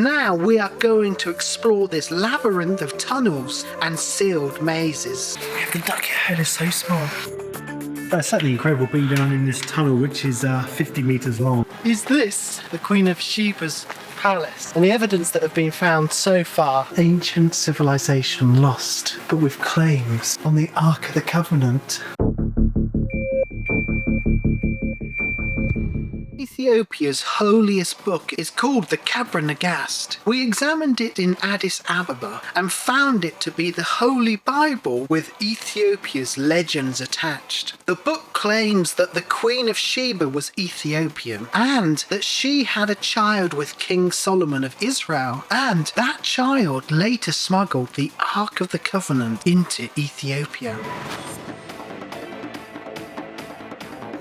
Now we are going to explore this labyrinth of tunnels and sealed mazes. The duck head is so small. That's certainly incredible being down in this tunnel, which is 50 meters long. Is this the Queen of Sheba's palace? And the evidence that have been found so far, ancient civilization lost, but with claims on the Ark of the Covenant. Ethiopia's holiest book is called the Kebra Nagast. We examined it in Addis Ababa and found it to be the Holy Bible with Ethiopia's legends attached. The book claims that the Queen of Sheba was Ethiopian and that she had a child with King Solomon of Israel, and that child later smuggled the Ark of the Covenant into Ethiopia.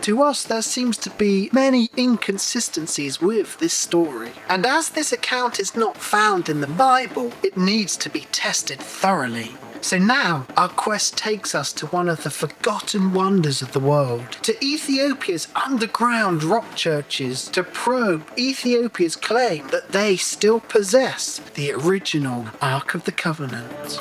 To us, there seems to be many inconsistencies with this story, and as this account is not found in the Bible, it needs to be tested thoroughly. So now, our quest takes us to one of the forgotten wonders of the world, to Ethiopia's underground rock churches, to probe Ethiopia's claim that they still possess the original Ark of the Covenant.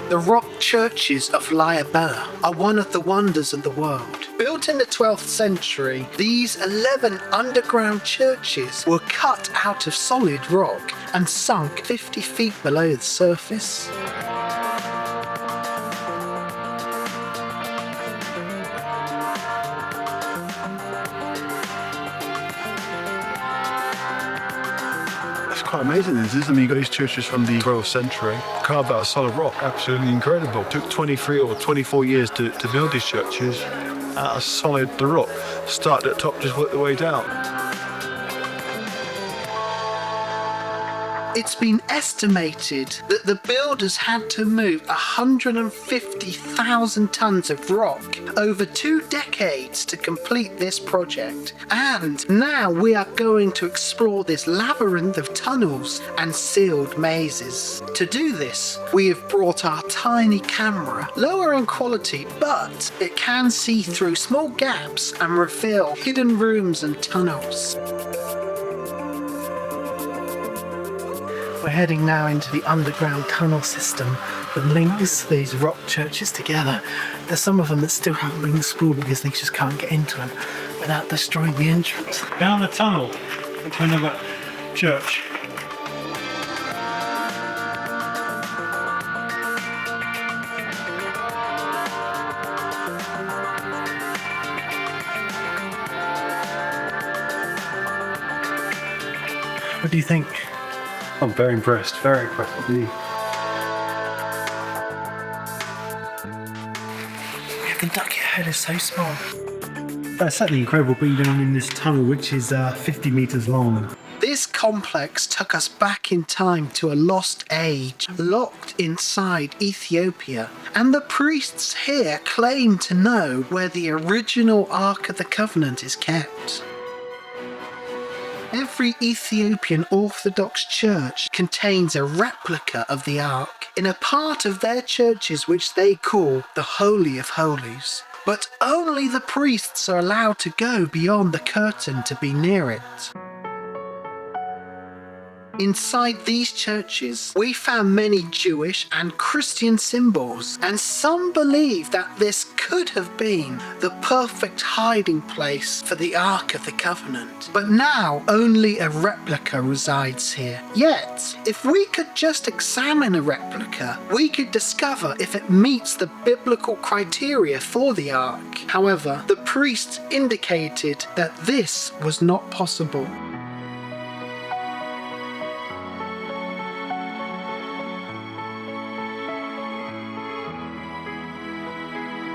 The rock churches of Lalibela are one of the wonders of the world. Built in the 12th century, these 11 underground churches were cut out of solid rock and sunk 50 feet below the surface. Quite amazing this is. I mean, you got these churches from the 12th century, carved out of solid rock, absolutely incredible. It took 23 or 24 years to build these churches out of solid rock. Start at the top, just work the way down. It's been estimated that the builders had to move 150,000 tons of rock over 2 decades to complete this project. And now we are going to explore this labyrinth of tunnels and sealed mazes. To do this, we have brought our tiny camera, lower in quality, but it can see through small gaps and reveal hidden rooms and tunnels. We're heading now into the underground tunnel system that links these rock churches together. There's some of them that still haven't been explored because they just can't get into them without destroying the entrance. Down the tunnel into another church. What do you think? I'm very impressed with you. The duck head is so small. That's certainly incredible being down in this tunnel, which is 50 meters long. This complex took us back in time to a lost age, locked inside Ethiopia, and the priests here claim to know where the original Ark of the Covenant is kept. Every Ethiopian Orthodox church contains a replica of the Ark in a part of their churches which they call the Holy of Holies. But only the priests are allowed to go beyond the curtain to be near it. Inside these churches, we found many Jewish and Christian symbols, and some believe that this could have been the perfect hiding place for the Ark of the Covenant. But now, only a replica resides here. Yet, if we could just examine a replica, we could discover if it meets the biblical criteria for the Ark. However, the priests indicated that this was not possible.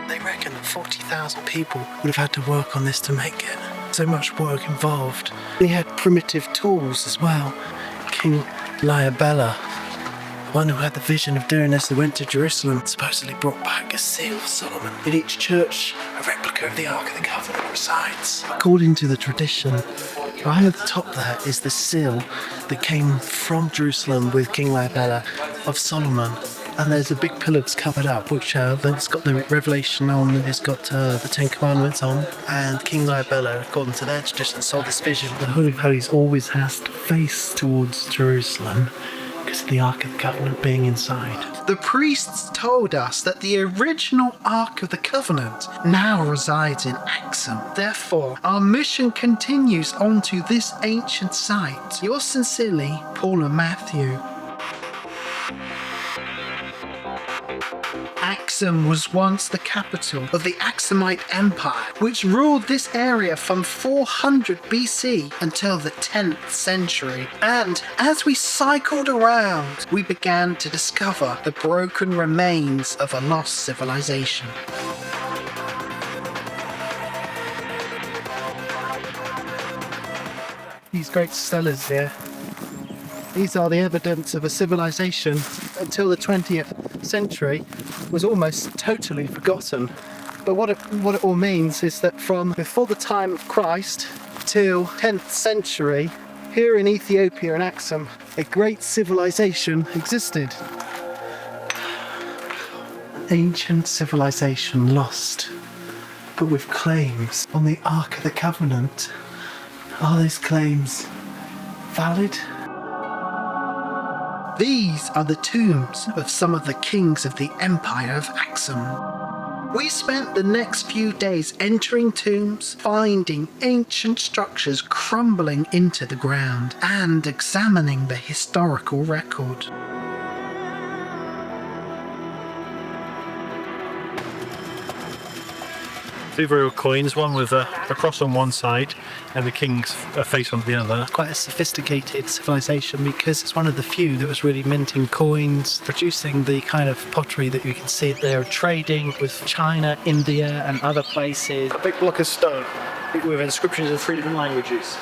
They reckon that 40,000 people would have had to work on this to make it. So much work involved. They had primitive tools as well. King Lalibela, the one who had the vision of doing this, who went to Jerusalem, supposedly brought back a seal of Solomon. In each church, a replica of the Ark of the Covenant resides. According to the tradition, right at the top there is the seal that came from Jerusalem with King Lalibela of Solomon. And there's a big pillar that's covered up, which it's got the Revelation on, it's got the Ten Commandments on, and King Lalibela, according to their tradition, saw this vision. The Holy of Holies always has to face towards Jerusalem because of the Ark of the Covenant being inside. The priests told us that the original Ark of the Covenant now resides in Aksum. Therefore, our mission continues on to this ancient site. Yours sincerely, Paul and Matthew. Aksum was once the capital of the Aksumite Empire, which ruled this area from 400 BC until the 10th century. And as we cycled around, we began to discover the broken remains of a lost civilization. These great stelas here, these are the evidence of a civilization until the 20th century was almost totally forgotten. But what it all means is that from before the time of Christ till 10th century, here in Ethiopia and Aksum, a great civilization existed. An ancient civilization lost, but with claims on the Ark of the Covenant. Are those claims valid? These are the tombs of some of the kings of the Empire of Aksum. We spent the next few days entering tombs, finding ancient structures crumbling into the ground, and examining the historical record. Two real coins, one with a cross on one side and the king's face on the other. Quite a sophisticated civilization because it's one of the few that was really minting coins, producing the kind of pottery that you can see. They're trading with China, India and other places. A big block of stone with inscriptions in 3 different languages.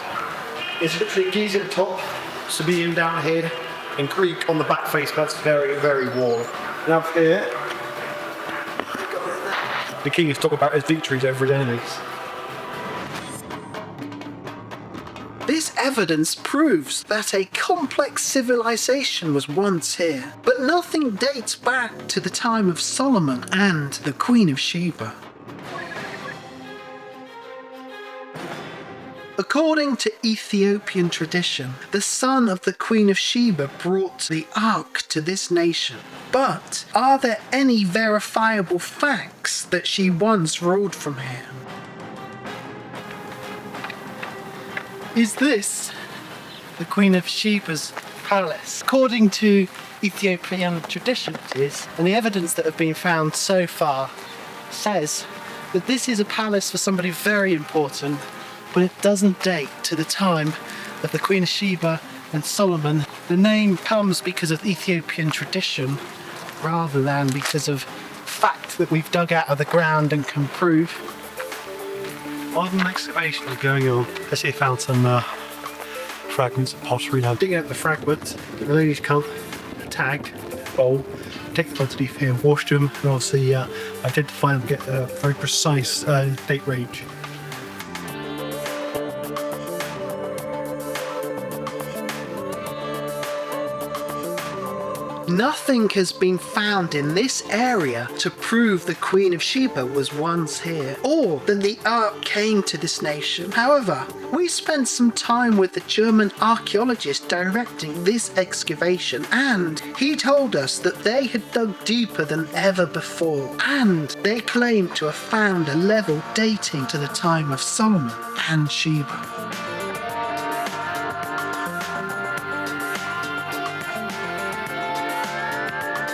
Inscription in Giza at the top, Sabaean down here, and Greek on the back face. That's very, very warm. And up here, the king is talking about his victories over his enemies. This evidence proves that a complex civilization was once here, but nothing dates back to the time of Solomon and the Queen of Sheba. According to Ethiopian tradition, the son of the Queen of Sheba brought the Ark to this nation. But are there any verifiable facts that she once ruled from here? Is this the Queen of Sheba's palace? According to Ethiopian tradition it is, and the evidence that have been found so far says that this is a palace for somebody very important, but it doesn't date to the time of the Queen of Sheba and Solomon. The name comes because of Ethiopian tradition rather than because of fact that we've dug out of the ground and can prove. Modern excavation is going on. I see they found some fragments of pottery now. Digging out the fragments, the ladies come, tag, bowl, take them underneath here, wash them, and obviously identify them, get a very precise date range. Nothing has been found in this area to prove the Queen of Sheba was once here, or that the Ark came to this nation. However, we spent some time with the German archaeologist directing this excavation, and he told us that they had dug deeper than ever before, and they claimed to have found a level dating to the time of Solomon and Sheba.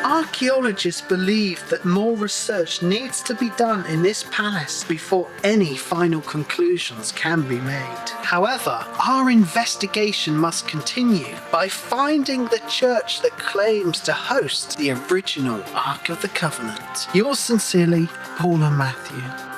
Archaeologists believe that more research needs to be done in this palace before any final conclusions can be made. However, our investigation must continue by finding the church that claims to host the original Ark of the Covenant. Yours sincerely, Paul and Matthew.